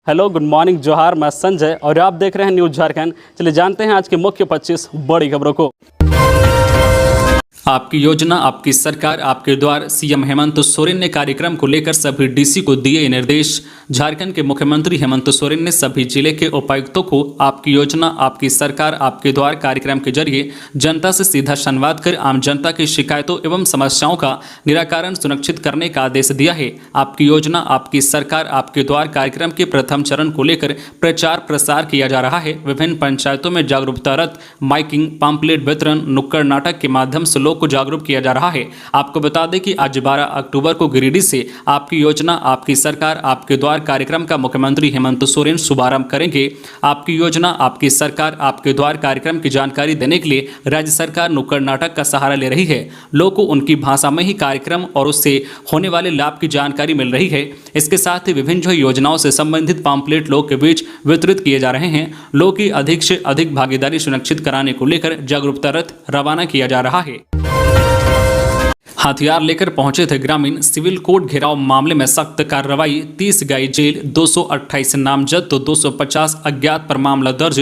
Hello, good morning, जोहार। मैं संजय और आप देख रहे हैं न्यूज़ झारखंड। चलिए जानते हैं आज के मुख्य 25 बड़ी खबरों को। आपकी योजना, आपकी सरकार, आपके द्वार। सीएम हेमंत सोरेन ने कार्यक्रम को लेकर सभी डीसी को दिए निर्देश। झारखंड के मुख्यमंत्री हेमंत सोरेन ने सभी जिले के उपायुक्तों को आपकी योजना, आपकी सरकार, आपके द्वार कार्यक्रम के जरिए जनता से सीधा संवाद कर आम जनता की शिकायतों एवं समस्याओं का निराकरण सुनिश्चित करने का आदेश दिया है। आपकी योजना, आपकी सरकार, आपके द्वार कार्यक्रम के प्रथम चरण को लेकर प्रचार प्रसार किया जा रहा है। विभिन्न पंचायतों में जागरूकता रथ, माइकिंग, पंपलेट वितरण, नुक्कड़ नाटक के माध्यम से लोग को जागरूक किया जा रहा है। आपको बता दें कि आज 12 अक्टूबर को गिरिडीह से आपकी योजना, आपकी सरकार, आपके द्वार कार्यक्रम का मुख्यमंत्री हेमंत सोरेन शुभारंभ करेंगे। आपकी योजना, आपकी सरकार, आपके द्वार कार्यक्रम की जानकारी देने के लिए राज्य सरकार नुक्कड़ नाटक का सहारा ले रही है। लोगों को उनकी भाषा में ही कार्यक्रम और उससे होने वाले लाभ की जानकारी मिल रही है। इसके साथ ही विभिन्न योजनाओं से संबंधित पम्पलेट लोग के बीच वितरित किए जा रहे हैं। लोगों की अधिक से अधिक भागीदारी सुनिश्चित कराने को लेकर जागरूकता रथ रवाना किया जा रहा है। हथियार लेकर पहुंचे थे ग्रामीण, सिविल कोर्ट घेराव मामले में सख्त कार्रवाई। 30 गए जेल, 228 नामजद तो 250 अज्ञात पर मामला दर्ज।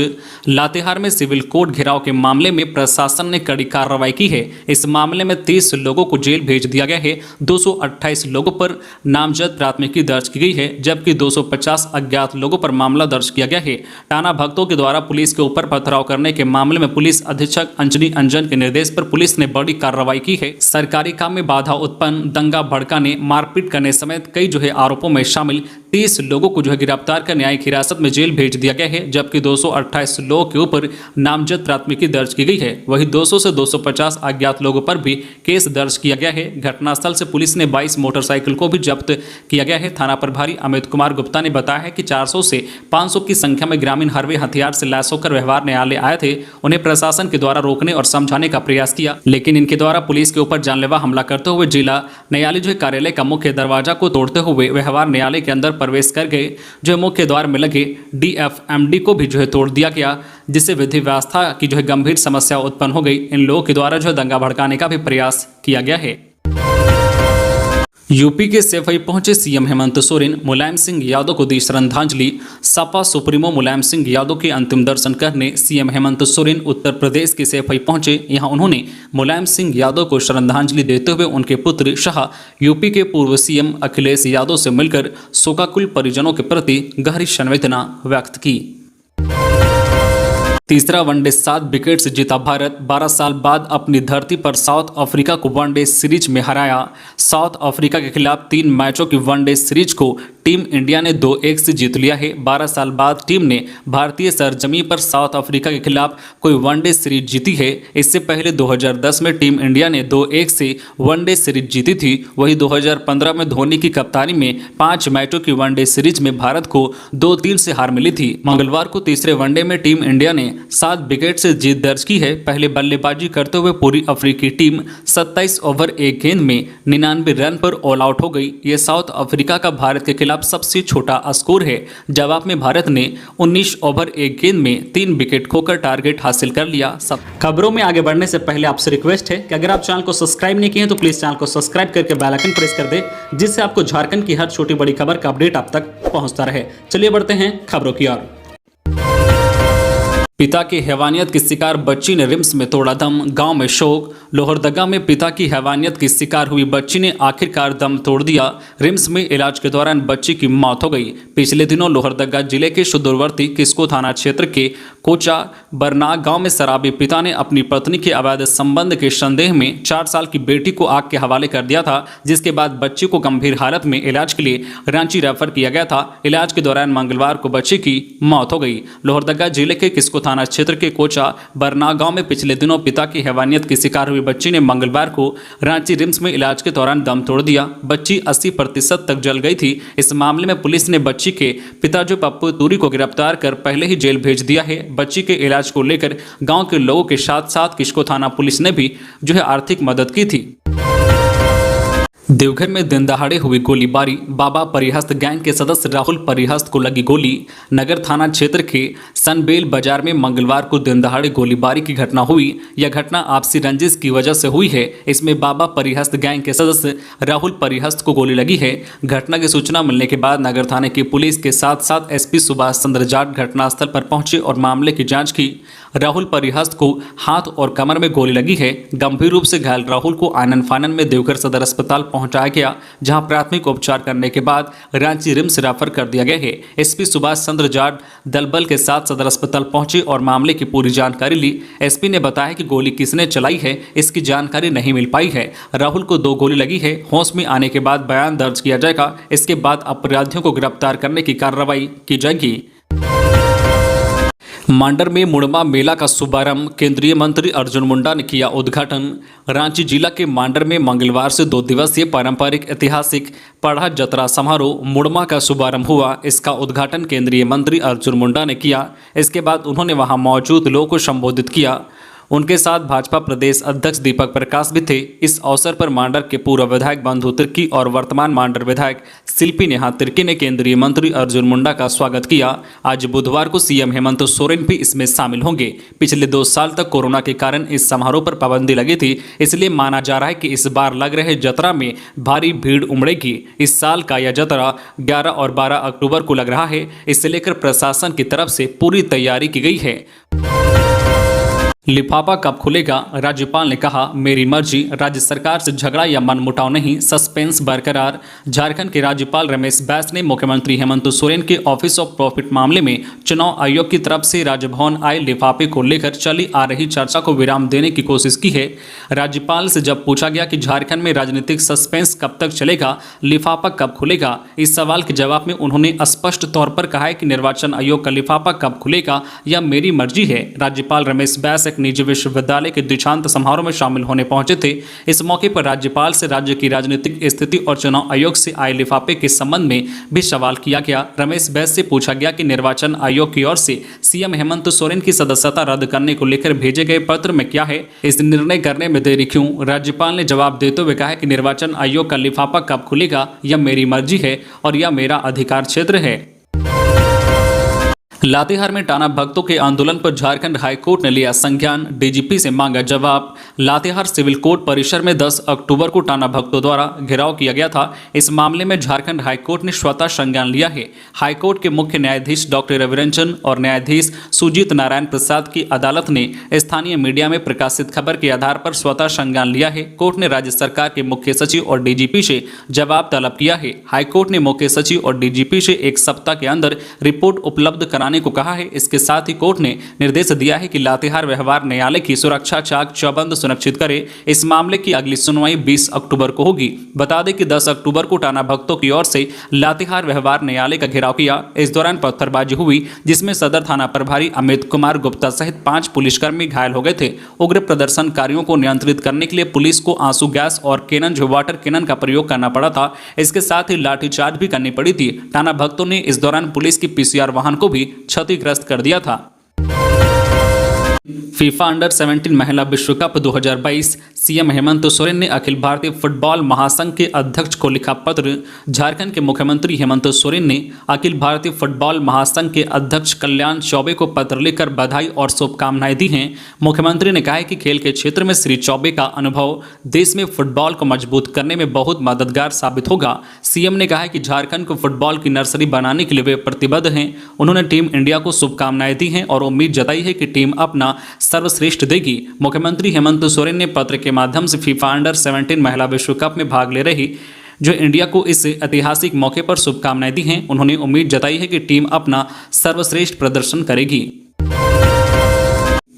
लातेहार में सिविल कोर्ट घेराव के मामले में प्रशासन ने कड़ी कार्रवाई की है। इस मामले में 30 लोगों को जेल भेज दिया गया है। 228 लोगों पर नामजद प्राथमिकी दर्ज की गई है, जबकि 250 अज्ञात लोगों पर मामला दर्ज किया गया है। टाना भक्तों के द्वारा पुलिस के ऊपर पथराव करने के मामले में पुलिस अधीक्षक अंजनी अंजन के निर्देश पर पुलिस ने बड़ी कार्रवाई की है। सरकारी में बाधा उत्पन्न, दंगा भड़काने, मारपीट करने समेत कई आरोपों में शामिल 30 लोगों को गिरफ्तार कर न्यायिक हिरासत में जेल भेज दिया गया है, जबकि 228 लोगों के ऊपर नामजद प्राथमिकी दर्ज की गई है। वहीं 200 से 250 अज्ञात लोगों पर भी केस दर्ज किया गया है। घटनास्थल से पुलिस ने 22 मोटरसाइकिल को भी जब्त किया गया है। थाना प्रभारी अमित कुमार गुप्ता ने बताया है कि 400 से 500 की संख्या में ग्रामीण हरवे हथियार से लैस होकर व्यवहार न्यायालय आए थे। उन्हें प्रशासन के द्वारा रोकने और समझाने का प्रयास किया, लेकिन इनके द्वारा पुलिस के ऊपर जानलेवा हमला करते हुए जिला न्यायालय कार्यालय का मुख्य दरवाजा को तोड़ते हुए व्यवहार न्यायालय के अंदर प्रवेश कर गए। मुख्य द्वार में लगे DFMD को भी तोड़ दिया गया, जिससे विधि व्यवस्था की गंभीर समस्या उत्पन्न हो गई। इन लोगों के द्वारा दंगा भड़काने का भी प्रयास किया गया है। यूपी के सेफई पहुंचे सीएम हेमंत सोरेन, मुलायम सिंह यादव को दी श्रद्धांजलि। सपा सुप्रीमो मुलायम सिंह यादव के अंतिम दर्शन करने सीएम हेमंत सोरेन उत्तर प्रदेश के सेफई पहुंचे। यहां उन्होंने मुलायम सिंह यादव को श्रद्धांजलि देते हुए उनके पुत्र शाह यूपी के पूर्व सीएम अखिलेश यादव से मिलकर शोकाकुल परिजनों के प्रति गहरी संवेदना व्यक्त की। तीसरा वनडे 7 विकेट से जीता भारत। 12 साल बाद अपनी धरती पर साउथ अफ्रीका को वनडे सीरीज में हराया। साउथ अफ्रीका के खिलाफ 3 मैचों की वनडे सीरीज को टीम इंडिया ने 2-1 से जीत लिया है। 12 साल बाद टीम ने भारतीय सरजमी पर साउथ अफ्रीका के खिलाफ कोई वनडे सीरीज जीती है। इससे पहले 2010 में टीम इंडिया ने 2-1 से वनडे सीरीज जीती थी। वहीं 2015 में धोनी की कप्तानी में 5 मैचों की वनडे सीरीज में भारत को 2-3 से हार मिली थी। मंगलवार को तीसरे वनडे में टीम इंडिया ने 7 विकेट से जीत दर्ज की है। पहले बल्लेबाजी करते हुए पूरी अफ्रीकी टीम 27 ओवर 1 गेंद में 99 रन पर ऑल आउट हो गई। ये साउथ अफ्रीका का भारत के खिलाफ सबसे छोटा स्कोर है। जवाब में भारत ने 19 ओवर 1 गेंद में 3 विकेट खोकर टारगेट हासिल कर लिया। सब खबरों में आगे बढ़ने से पहले आपसे रिक्वेस्ट है कि अगर आप चैनल को सब्सक्राइब नहीं किए हैं तो प्लीज चैनल को सब्सक्राइब करके बेल आइकन प्रेस कर दे, जिससे आपको झारखंड की हर छोटी बड़ी खबर का अपडेट आप तक पहुंचता रहे। चलिए बढ़ते हैं खबरों की ओर। पिता की हैवानियत की शिकार बच्ची ने रिम्स में तोड़ा दम, गांव में शोक। लोहरदगा में पिता की हैवानियत की शिकार हुई बच्ची ने आखिरकार दम तोड़ दिया। रिम्स में इलाज के दौरान बच्ची की मौत हो गई। पिछले दिनों लोहरदगा जिले के सुदूरवर्ती किस्को थाना क्षेत्र के कोचा बरनाग गांव में शराबी पिता ने अपनी पत्नी के अवैध संबंध के संदेह में 4 साल की बेटी को आग के हवाले कर दिया था, जिसके बाद बच्ची को गंभीर हालत में इलाज के लिए रांची रेफर किया गया था। इलाज के दौरान मंगलवार को बच्ची की मौत हो गई। लोहरदगा जिले के किस्को थाना क्षेत्र के कोचा बरनाग गांव में पिछले दिनों पिता की हैवानियत की शिकार हुई बच्ची ने मंगलवार को रांची रिम्स में इलाज के दौरान दम तोड़ दिया। बच्ची 80% तक जल गई थी। इस मामले में पुलिस ने बच्ची के पिता पप्पू तूरी को गिरफ्तार कर पहले ही जेल भेज दिया है। बच्ची के इलाज को लेकर गांव के लोगों के साथ साथ किस्को थाना पुलिस ने भी आर्थिक मदद की थी। देवघर में दिन दहाड़े हुई गोलीबारी, बाबा परिहस्त गैंग के सदस्य राहुल परिहस्त को लगी गोली। नगर थाना क्षेत्र के सनबेल बाजार में मंगलवार को दिन दहाड़े गोलीबारी की घटना हुई। यह घटना आपसी रंजिश की वजह से हुई है। इसमें बाबा परिहस्त गैंग के सदस्य राहुल परिहस्त को गोली लगी है। घटना की सूचना मिलने के बाद नगर थाने की पुलिस के साथ साथ एसपी सुभाष चंद्र जाट घटनास्थल पर पहुंचे और मामले की जाँच की। राहुल परिहस्त को हाथ और कमर में गोली लगी है। गंभीर रूप से घायल राहुल को आनन फानन में देवघर सदर अस्पताल पहुंचाया गया, जहां प्राथमिक उपचार करने के बाद रांची रिम्स रेफर कर दिया गया है। एसपी सुभाष चंद्र जाट दलबल के साथ सदर अस्पताल पहुंचे और मामले की पूरी जानकारी ली। एसपी ने बताया कि गोली किसने चलाई है, इसकी जानकारी नहीं मिल पाई है। राहुल को 2 गोली लगी है। होश में आने के बाद बयान दर्ज किया जाएगा। इसके बाद अपराधियों को गिरफ्तार करने की कार्रवाई की जाएगी। मांडर में मुड़मा मेला का शुभारंभ केंद्रीय मंत्री अर्जुन मुंडा ने किया उद्घाटन। रांची जिला के मांडर में मंगलवार से 2 दिवसीय पारंपरिक ऐतिहासिक पढ़ा जतरा समारोह मुड़मा का शुभारंभ हुआ। इसका उद्घाटन केंद्रीय मंत्री अर्जुन मुंडा ने किया। इसके बाद उन्होंने वहां मौजूद लोगों को संबोधित किया। उनके साथ भाजपा प्रदेश अध्यक्ष दीपक प्रकाश भी थे। इस अवसर पर मांडर के पूर्व विधायक बंधु तिर्की और वर्तमान मांडर विधायक शिल्पी नेहा तिर्की ने केंद्रीय मंत्री अर्जुन मुंडा का स्वागत किया। आज बुधवार को सीएम हेमंत सोरेन भी इसमें शामिल होंगे। पिछले 2 साल तक कोरोना के कारण इस समारोह पर पाबंदी लगी थी, इसलिए माना जा रहा है कि इस बार लग रहे जतरा में भारी भीड़ उमड़ेगी। इस साल का यह जतरा 11 और 12 अक्टूबर को लग रहा है। इसे लेकर प्रशासन की तरफ से पूरी तैयारी की गई है। लिफाफा कब खुलेगा, राज्यपाल ने कहा मेरी मर्जी। राज्य सरकार से झगड़ा या मनमुटाव नहीं, सस्पेंस बरकरार। झारखंड के राज्यपाल रमेश बैस ने मुख्यमंत्री हेमंत सोरेन के ऑफिस ऑफ प्रॉफिट मामले में चुनाव आयोग की तरफ से राजभवन आए लिफाफे को लेकर चली आ रही चर्चा को विराम देने की कोशिश की है। राज्यपाल से जब पूछा गया कि झारखंड में राजनीतिक सस्पेंस कब तक चलेगा, लिफाफा कब खुलेगा, इस सवाल के जवाब में उन्होंने स्पष्ट तौर पर कहा है कि निर्वाचन आयोग का लिफाफा कब खुलेगा यह मेरी मर्जी है। राज्यपाल रमेश बैस निजी विश्वविद्यालय के दीक्षांत समारोह में शामिल होने पहुंचे थे। इस मौके पर राज्यपाल से राज्य की राजनीतिक स्थिति और चुनाव आयोग से आए लिफाफे के संबंध में भी सवाल किया गया। रमेश बैस से पूछा गया कि निर्वाचन आयोग की ओर से सीएम हेमंत सोरेन की सदस्यता रद्द करने को लेकर भेजे गए पत्र में क्या है, इस निर्णय करने में देरी क्यों। राज्यपाल ने जवाब देते हुए कहा कि निर्वाचन आयोग का लिफाफा कब खुलेगा यह मेरी मर्जी है और यह मेरा अधिकार क्षेत्र है। लातेहार में टाना भक्तों के आंदोलन पर झारखंड हाईकोर्ट ने लिया संज्ञान, डीजीपी से मांगा जवाब। लातेहार सिविल कोर्ट परिसर में 10 अक्टूबर को टाना भक्तों द्वारा घेराव किया गया था। इस मामले में झारखंड हाईकोर्ट ने स्वतः संज्ञान लिया है। हाईकोर्ट के मुख्य न्यायाधीश डॉक्टर रविरंजन और न्यायाधीश सुजीत नारायण प्रसाद की अदालत ने स्थानीय मीडिया में प्रकाशित खबर के आधार पर स्वतः संज्ञान लिया है। कोर्ट ने राज्य सरकार के मुख्य सचिव और डीजीपी से जवाब तलब किया है। हाईकोर्ट ने मुख्य सचिव और डीजीपी से 1 सप्ताह के अंदर रिपोर्ट उपलब्ध कराने को कहा है। इसके साथ ही कोर्ट ने निर्देश दिया है कि लातेहार व्यवहार न्यायालय की सुरक्षा चाक चौबंद सुनिश्चित करे। इस मामले की अगली सुनवाई 20 अक्टूबर को होगी। बता दें कि 10 अक्टूबर को टाना भक्तों की ओर से लातेहार व्यवहार न्यायालय का घेराव किया। इस दौरान पत्थरबाजी हुई, जिसमें सदर थाना प्रभारी अमित कुमार गुप्ता सहित 5 पुलिसकर्मी घायल हो गए थे। उग्र प्रदर्शनकारियों को नियंत्रित करने के लिए पुलिस को आंसू गैस और कैनन जो वाटर कैनन का प्रयोग करना पड़ा था। इसके साथ ही लाठीचार्ज भी करनी पड़ी थी। टाना भक्तों ने इस दौरान पुलिस की पीसीआर वाहन को भी क्षतिग्रस्त कर दिया था। फीफा अंडर 17 महिला विश्व कप 2022 सीएम हेमंत सोरेन ने अखिल भारतीय फुटबॉल महासंघ के अध्यक्ष को लिखा पत्र। झारखंड के मुख्यमंत्री हेमंत सोरेन ने अखिल भारतीय फुटबॉल महासंघ के अध्यक्ष कल्याण चौबे को पत्र लिखकर बधाई और शुभकामनाएं दी हैं। मुख्यमंत्री ने कहा है कि खेल के क्षेत्र में श्री चौबे का अनुभव देश में फुटबॉल को मजबूत करने में बहुत मददगार साबित होगा। सीएम ने कहा है कि झारखंड को फुटबॉल की नर्सरी बनाने के लिए वे प्रतिबद्ध हैं। उन्होंने टीम इंडिया को शुभकामनाएं दी हैं और उम्मीद जताई है कि टीम अपना सर्वश्रेष्ठ देगी। मुख्यमंत्री हेमंत सोरेन ने पत्र के माध्यम से फीफा अंडर 17 महिला विश्व कप में भाग ले रही जो इंडिया को इस ऐतिहासिक मौके पर शुभकामनाएं दी हैं। उन्होंने उम्मीद जताई है कि टीम अपना सर्वश्रेष्ठ प्रदर्शन करेगी।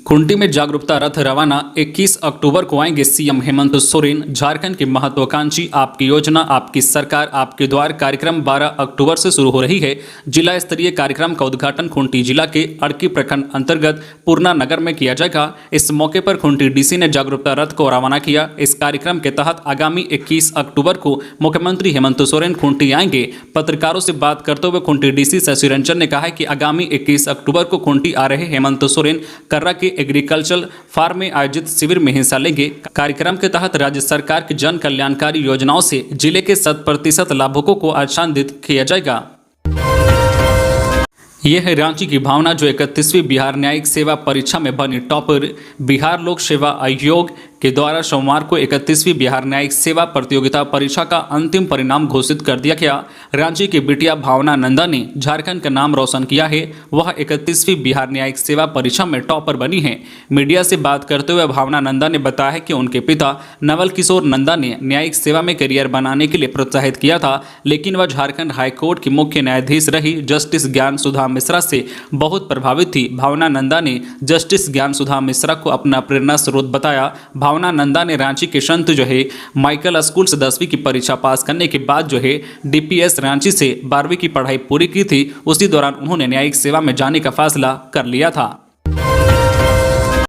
खूंटी में जागरूकता रथ रवाना 21 अक्टूबर को आएंगे सीएम हेमंत सोरेन। झारखंड की महत्वाकांक्षी आपकी योजना आपकी सरकार आपके द्वार कार्यक्रम 12 अक्टूबर से शुरू हो रही है। जिला स्तरीय कार्यक्रम का उद्घाटन खूंटी जिला के अड़की प्रखंड अंतर्गत पूर्णा नगर में किया जाएगा। इस मौके पर खूंटी डीसी ने जागरूकता रथ को रवाना किया। इस कार्यक्रम के तहत आगामी 21 अक्टूबर को मुख्यमंत्री हेमंत सोरेन खूंटी आएंगे। पत्रकारों से बात करते हुए खूंटी डीसी शशि रंजन ने कहा है कि आगामी 21 अक्टूबर को खूंटी आ रहे हेमंत सोरेन कर्रा के एग्रीकल्चरल फार्म में आयोजित शिविर में हिस्सा लेंगे। कार्यक्रम के तहत राज्य सरकार की जन कल्याणकारी योजनाओं से जिले के 100% लाभुकों को आच्छादित किया जाएगा। यह है रांची की भावना, जो 31वीं बिहार न्यायिक सेवा परीक्षा में बनी टॉपर। बिहार लोक सेवा आयोग के द्वारा सोमवार को 31वीं बिहार न्यायिक सेवा प्रतियोगिता परीक्षा का अंतिम परिणाम घोषित कर दिया गया। रांची की बिटिया भावना नंदा ने झारखंड का नाम रोशन किया है। वह 31वीं बिहार न्यायिक सेवा परीक्षा में टॉपर बनी है। मीडिया से बात करते हुए भावना नंदा ने बताया है कि उनके पिता नवल किशोर नंदा ने न्यायिक सेवा में करियर बनाने के लिए प्रोत्साहित किया था, लेकिन वह झारखंड हाईकोर्ट की मुख्य न्यायाधीश रही जस्टिस ज्ञान सुधा मिश्रा से बहुत प्रभावित थी। भावना नंदा ने जस्टिस ज्ञान सुधा मिश्रा को अपना प्रेरणा स्रोत बताया। भावना नंदा ने रांची के संत माइकल स्कूल से 10वीं की परीक्षा पास करने के बाद डीपीएस रांची से 12वीं की पढ़ाई पूरी की थी। उसी दौरान उन्होंने न्यायिक सेवा में जाने का फैसला कर लिया था।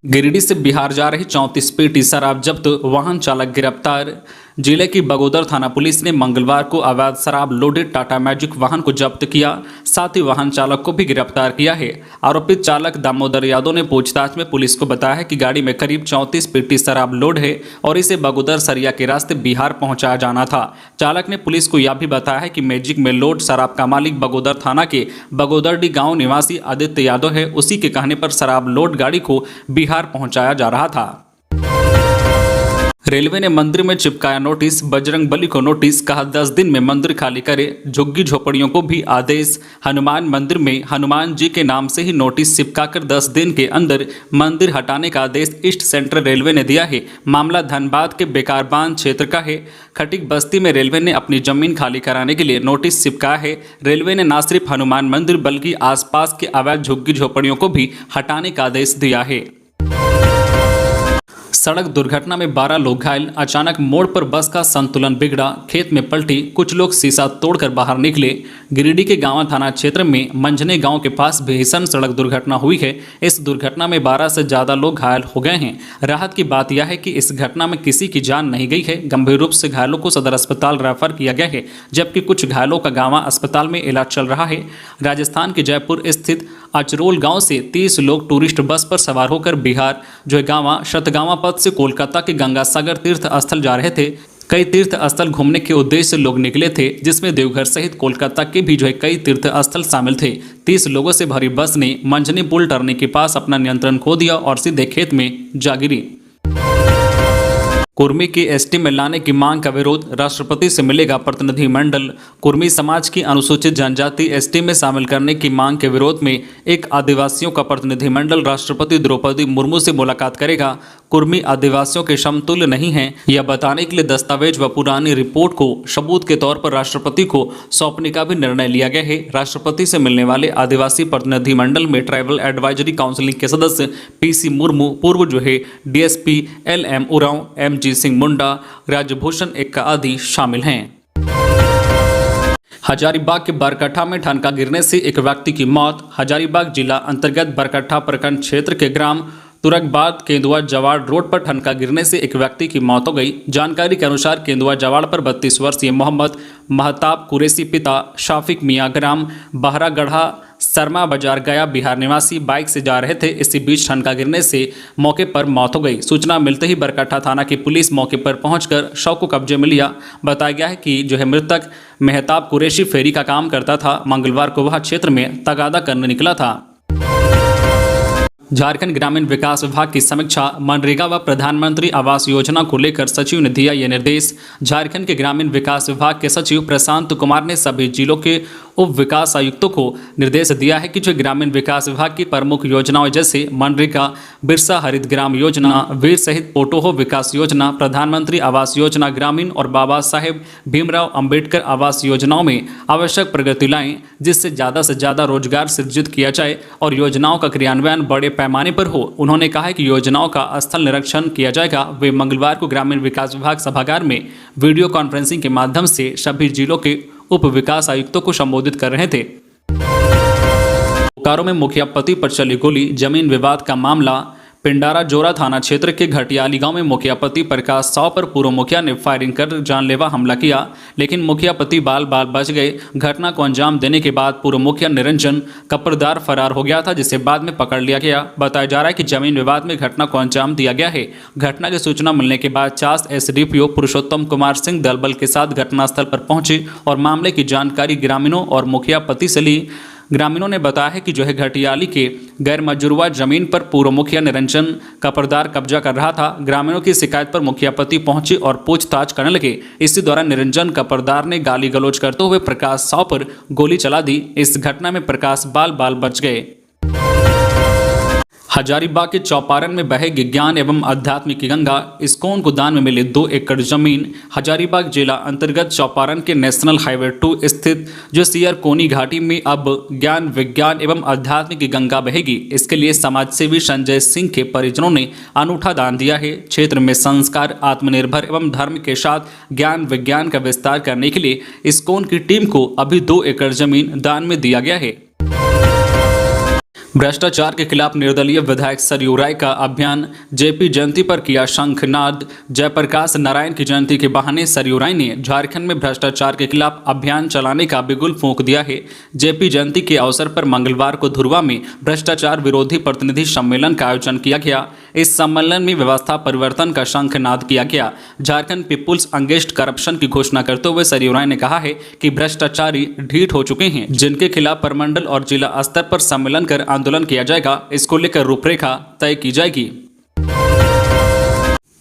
गिरिडीह से बिहार जा रही 34 पेटी शराब जब्त, वाहन चालक गिरफ्तार। जिले की बगोदर थाना पुलिस ने मंगलवार को अवैध शराब लोडेड टाटा मैजिक वाहन को जब्त किया, साथ ही वाहन चालक को भी गिरफ्तार किया है। आरोपित चालक दामोदर यादव ने पूछताछ में पुलिस को बताया है कि गाड़ी में करीब 34 पेटी शराब लोड है और इसे बगोदर सरिया के रास्ते बिहार पहुंचाया जाना था। चालक ने पुलिस को यह भी बताया है कि मैजिक में लोड शराब का मालिक बगोदर थाना के बगोदरडी गाँव निवासी आदित्य यादव है। उसी के कहने पर शराब लोड गाड़ी को बिहार पहुंचाया जा रहा था। रेलवे ने मंदिर में चिपकाया नोटिस, बजरंग बली को नोटिस, कहा 10 दिन में मंदिर खाली करे। झुग्गी झोपड़ियों को भी आदेश। हनुमान मंदिर में हनुमान जी के नाम से ही नोटिस चिपकाकर 10 दिन के अंदर मंदिर हटाने का आदेश ईस्ट सेंट्रल रेलवे ने दिया है। मामला धनबाद के बेकारबान क्षेत्र का है। खटिक बस्ती में रेलवे ने अपनी जमीन खाली कराने के लिए नोटिस चिपकाया है। रेलवे ने न सिर्फ हनुमान मंदिर बल्कि आसपास के अवैध झुग्गी झोपड़ियों को भी हटाने का आदेश दिया है। सड़क दुर्घटना में 12 लोग घायल, अचानक मोड़ पर बस का संतुलन बिगड़ा, खेत में पलटी, कुछ लोग शीशा तोड़कर बाहर निकले। गिरिडीह के गांवा थाना क्षेत्र में मंझने गांव के पास भीषण सड़क दुर्घटना हुई है। इस दुर्घटना में 12 से ज़्यादा लोग घायल हो गए हैं। राहत की बात यह है कि इस घटना में किसी की जान नहीं गई है। गंभीर रूप से घायलों को सदर अस्पताल रेफर किया गया है, जबकि कुछ घायलों का गांवा अस्पताल में इलाज चल रहा है। राजस्थान के जयपुर स्थित अचरोल गांव से 30 लोग टूरिस्ट बस पर सवार होकर बिहार गांवा शतगांवा पथ से कोलकाता के गंगा सागर तीर्थ स्थल जा रहे थे। कई तीर्थ स्थल घूमने के उद्देश्य से लोग निकले थे, जिसमें देवघर सहित कोलकाता के भी कई तीर्थ स्थल शामिल थे। 30 लोगों से भरी बस ने मंझनी पुल टर्नी के पास अपना नियंत्रण खो दिया और सीधे खेत में जा गिरी। कुर्मी की एसटी में लाने की मांग का विरोध, राष्ट्रपति से मिलेगा प्रतिनिधिमंडल। कुर्मी समाज की अनुसूचित जनजाति एसटी में शामिल करने की मांग के विरोध में एक आदिवासियों का प्रतिनिधिमंडल राष्ट्रपति द्रौपदी मुर्मू से मुलाकात करेगा। कुर्मी आदिवासियों के समतुल्य नहीं है, यह बताने के लिए दस्तावेज व पुरानी रिपोर्ट को सबूत के तौर पर राष्ट्रपति को सौंपने का भी निर्णय लिया गया है। राष्ट्रपति से मिलने वाले आदिवासी प्रतिनिधिमंडल में ट्राइबल एडवाइजरी काउंसिल के सदस्य पीसी मुर्मू, पूर्व DSP LM Oraon, MG Singh Munda, Rajbhushan Ekka आदि शामिल हैं। हजारीबाग के बरकट्ठा में ठनका गिरने से एक व्यक्ति की मौत। हजारीबाग जिला अंतर्गत बरकट्ठा प्रखंड क्षेत्र के ग्राम तुरकबाद केंदुआ जवाड़ रोड पर ठनका गिरने से एक व्यक्ति की मौत हो गई। जानकारी के अनुसार केंदुआ जवाड़ पर 32 वर्षीय मोहम्मद महताब कुरैशी पिता शाफिक मियां ग्राम बहरागढ़ा शर्मा बाजार गया बिहार निवासी बाइक से जा रहे थे। इसी बीच ठनका गिरने से मौके पर मौत हो गई। सूचना मिलते ही बरकट्ठा थाना की पुलिस मौके पर पहुंचकर शव को कब्जे में लिया। बताया गया है कि मृतक महताब कुरैशी फेरी का काम करता था। मंगलवार को वह क्षेत्र में तगादा करने निकला था। झारखंड ग्रामीण विकास विभाग की समीक्षा, मनरेगा व प्रधानमंत्री आवास योजना को लेकर सचिव ने दिया यह निर्देश। झारखंड के ग्रामीण विकास विभाग के सचिव प्रशांत कुमार ने सभी जिलों के उप विकास आयुक्तों को निर्देश दिया है कि जो ग्रामीण विकास विभाग की प्रमुख योजनाओं जैसे मनरेगा, बिरसा हरित ग्राम योजना, वीर शहीद पोटोहो विकास योजना, प्रधानमंत्री आवास योजना ग्रामीण और बाबा साहेब भीमराव अंबेडकर आवास योजनाओं में आवश्यक प्रगति लाएं, जिससे से ज़्यादा रोजगार सृजित किया जाए और योजनाओं का क्रियान्वयन बड़े पैमाने पर हो। उन्होंने कहा है कि योजनाओं का स्थल निरीक्षण किया जाएगा। वे मंगलवार को ग्रामीण विकास विभाग सभागार में वीडियो कॉन्फ्रेंसिंग के माध्यम से सभी जिलों के उप विकास आयुक्तों को संबोधित कर रहे थे। बोकारो में मुखिया पति पर चली गोली, जमीन विवाद का मामला। पिंडारा जोरा थाना क्षेत्र के घटियाली गांव में मुखिया पति प्रकाश साव पर पूर्व मुखिया ने फायरिंग कर जानलेवा हमला किया, लेकिन मुखिया पति बाल बाल बच गए। घटना को अंजाम देने के बाद पूर्व मुखिया निरंजन कपरदार फरार हो गया था, जिसे बाद में पकड़ लिया गया। बताया जा रहा है कि जमीन विवाद में घटना को अंजाम दिया गया है। घटना की सूचना मिलने के बाद चास एसडीपीओ पुरुषोत्तम कुमार सिंह दलबल के साथ घटनास्थल पर पहुंचे और मामले की जानकारी ग्रामीणों और मुखिया पति से ली। ग्रामीणों ने बताया है कि जो है घटियाली के गैर मजरूवा जमीन पर पूर्व मुखिया निरंजन कपरदार कब्जा कर रहा था। ग्रामीणों की शिकायत पर मुखिया पति पहुंचे और पूछताछ करने लगे। इसी दौरान निरंजन कपरदार ने गाली गलौज करते हुए प्रकाश साव पर गोली चला दी। इस घटना में प्रकाश बाल बाल बच गए। हजारीबाग के चौपारण में बहेगी ज्ञान एवं आध्यात्मिक की गंगा। इस्कॉन को दान में मिले 2 एकड़ जमीन। हजारीबाग जिला अंतर्गत चौपारण के नेशनल हाईवे 2 स्थित जो सियर कोनी घाटी में अब ज्ञान विज्ञान एवं आध्यात्मिक की गंगा बहेगी। इसके लिए समाजसेवी संजय सिंह के परिजनों ने अनूठा दान दिया है। क्षेत्र में संस्कार, आत्मनिर्भर एवं धर्म के साथ ज्ञान विज्ञान का विस्तार करने के लिए इस्कॉन की टीम को अभी 2 एकड़ जमीन दान में दिया गया है। भ्रष्टाचार के खिलाफ निर्दलीय विधायक सरयू राय का अभियान। जेपी जयंती पर किया शंखनाद। जयप्रकाश नारायण की जयंती के बहाने सरयू राय ने झारखंड में भ्रष्टाचार के खिलाफ अभियान चलाने का बिगुल फूंक दिया है। जेपी जयंती के अवसर पर मंगलवार को धुरवा में भ्रष्टाचार विरोधी प्रतिनिधि सम्मेलन का आयोजन किया गया। इस सम्मेलन में व्यवस्था परिवर्तन का शंखनाद किया गया। झारखंड पीपुल्स अगेंस्ट करप्शन की घोषणा करते हुए सरयू राय ने कहा है कि भ्रष्टाचारी ढीठ हो चुके हैं, जिनके खिलाफ प्रमंडल और जिला स्तर पर सम्मेलन कर आंदोलन किया जाएगा। इसको लेकर रूपरेखा तय की जाएगी।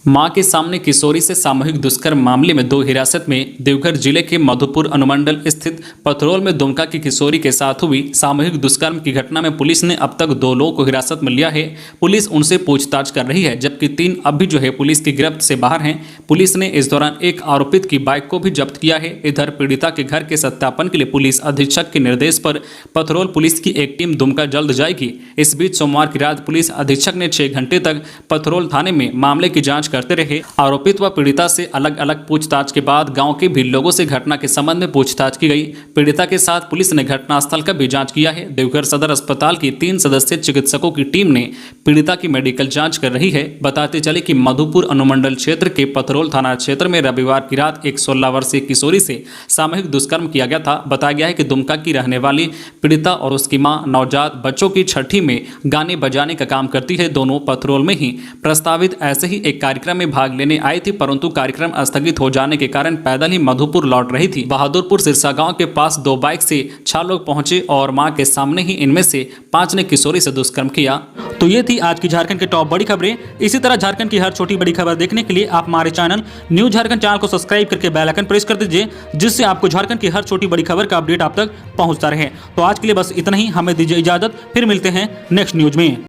मां के सामने किशोरी से सामूहिक दुष्कर्म मामले में 2 हिरासत में। देवघर जिले के मधुपुर अनुमंडल स्थित पथरोल में दुमका की किशोरी के साथ हुई सामूहिक दुष्कर्म की घटना में पुलिस ने अब तक 2 लोगों को हिरासत में लिया है। पुलिस उनसे पूछताछ कर रही है, जबकि 3 अभी जो है पुलिस की गिरफ्त से बाहर हैं। पुलिस ने इस दौरान एक आरोपित की बाइक को भी जब्त किया है। इधर पीड़िता के घर के सत्यापन के लिए पुलिस अधीक्षक के निर्देश पर पथरोल पुलिस की एक टीम दुमका जल्द जाएगी। इस बीच सोमवार की रात पुलिस अधीक्षक ने 6 घंटे तक पथरोल थाने में मामले की जांच करते रहे। आरोपित व पीड़िता से अलग अलग पूछताछ के बाद गांव के भी लोगों से घटना के संबंध में पूछताछ की गई। पीड़िता के साथ पुलिस ने घटनास्थल का भी जांच किया है। देवघर सदर अस्पताल की 3 सदस्यीय चिकित्सकों की टीम ने पीड़िता की मेडिकल जांच कर रही है। बताते चले कि मधुपुर अनुमंडल क्षेत्र के पथरोल थाना क्षेत्र में रविवार की रात एक 16 वर्षीय किशोरी से सामूहिक दुष्कर्म किया गया था। बताया गया है कि दुमका की रहने वाली पीड़िता और उसकी मां नवजात बच्चों की छठी में गाने बजाने का काम करती है। दोनों पथरोल में ही प्रस्तावित ऐसे ही एक कार्यक्रम में भाग लेने आई थी, परंतु कार्यक्रम स्थगित हो जाने के कारण पैदल ही मधुपुर लौट रही थी। बहादुरपुर सिरसा गांव के पास 2 बाइक से 6 लोग पहुंचे और मां के सामने ही इनमें से 5 ने किशोरी से दुष्कर्म किया। तो ये थी आज की झारखंड की टॉप बड़ी खबरें। इसी तरह झारखंड की हर छोटी बड़ी खबर देखने के लिए आप हमारे चैनल न्यूज झारखंड चैनल को सब्सक्राइब करके बेल आइकन प्रेस कर दीजिए, जिससे आपको झारखंड की हर छोटी बड़ी खबर का अपडेट आप तक पहुंचता रहे। तो आज के लिए बस इतना ही। हमें दीजिए इजाजत, फिर मिलते हैं नेक्स्ट न्यूज में।